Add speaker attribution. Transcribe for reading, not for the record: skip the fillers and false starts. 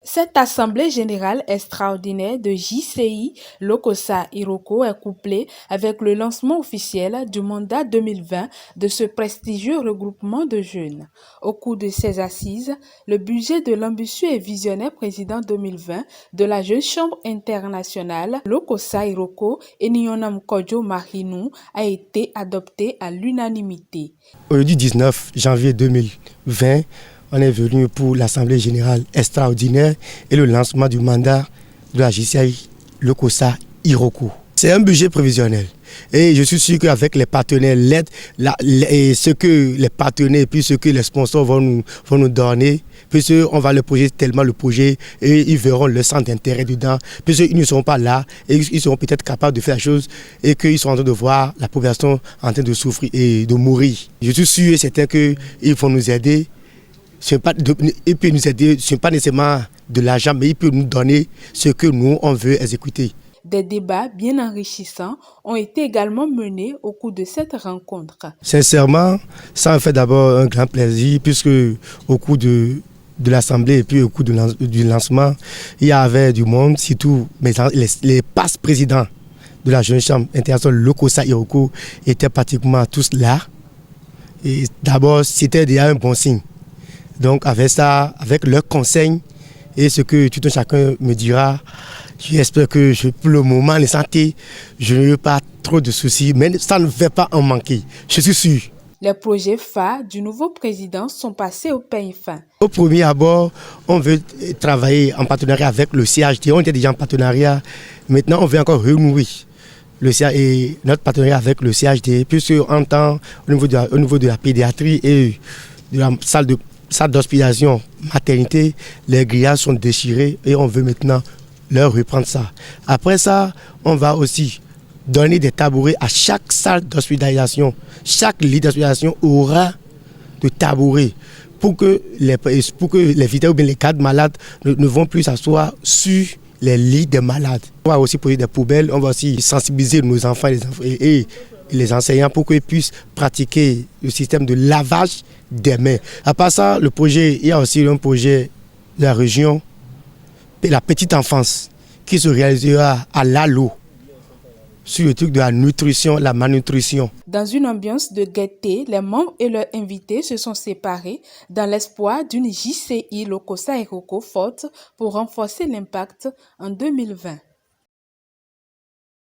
Speaker 1: Cette assemblée générale extraordinaire de JCI Lokossa Iroko est couplée avec le lancement officiel du mandat 2020 de ce prestigieux regroupement de jeunes. Au cours de ces assises, le budget de l'ambitieux et visionnaire président 2020 de la Jeune Chambre internationale Lokossa Iroko et Nyonam Kodjo Marinou a été adopté à l'unanimité.
Speaker 2: Aujourd'hui 19 janvier 2020, on est venu pour l'Assemblée générale extraordinaire et le lancement du mandat de la JCI Lokossa Iroko. C'est un budget prévisionnel et je suis sûr qu'avec les partenaires, l'aide et ce que les partenaires et puis ce que les sponsors vont nous donner, puisqu'on va leur projeter tellement le projet et ils verront le centre d'intérêt dedans, puisqu'ils ne seront pas là et ils seront peut-être capables de faire des choses et qu'ils sont en train de voir la population en train de souffrir et de mourir. Je suis sûr et certain qu'ils vont nous aider. Il peut nous aider, ce n'est pas nécessairement de l'argent, mais il peut nous donner ce que nous, on veut exécuter.
Speaker 1: Des débats bien enrichissants ont été également menés au cours de cette rencontre.
Speaker 2: Sincèrement, ça me fait d'abord un grand plaisir, puisque au cours de l'Assemblée et puis au cours du lancement, il y avait du monde, surtout les passe-présidents de la Jeune Chambre internationale Lokossa Iroko étaient pratiquement tous là. Et d'abord, c'était déjà un bon signe. Donc avec ça, avec leurs conseils et ce que tout un chacun me dira, j'espère que pour le moment, les santé, je n'ai pas trop de soucis, mais ça ne va pas en manquer, je suis sûr.
Speaker 1: Les projets phares du nouveau président sont passés au peigne fin.
Speaker 2: Au premier abord, on veut travailler en partenariat avec le CHD, on était déjà en partenariat, maintenant on veut encore renouer notre partenariat avec le CHD, puisqu'on entend au niveau de la pédiatrie et de la salle d'hospitalisation maternité, les grillages sont déchirés et on veut maintenant leur reprendre ça. Après ça, on va aussi donner des tabourets à chaque salle d'hospitalisation. Chaque lit d'hospitalisation aura de tabourets pour que les vitaux ou bien les cadres malades ne vont plus s'asseoir sur les lits des malades. On va aussi poser des poubelles, on va aussi sensibiliser nos enfants et les enseignants pour qu'ils puissent pratiquer le système de lavage des mains. À part ça, il y a aussi un projet de la région, la petite enfance, qui se réalisera à l'ALO, sur le truc de la nutrition, la malnutrition.
Speaker 1: Dans une ambiance de gaieté, les membres et leurs invités se sont séparés dans l'espoir d'une JCI Lokossa Iroko forte pour renforcer l'impact en 2020.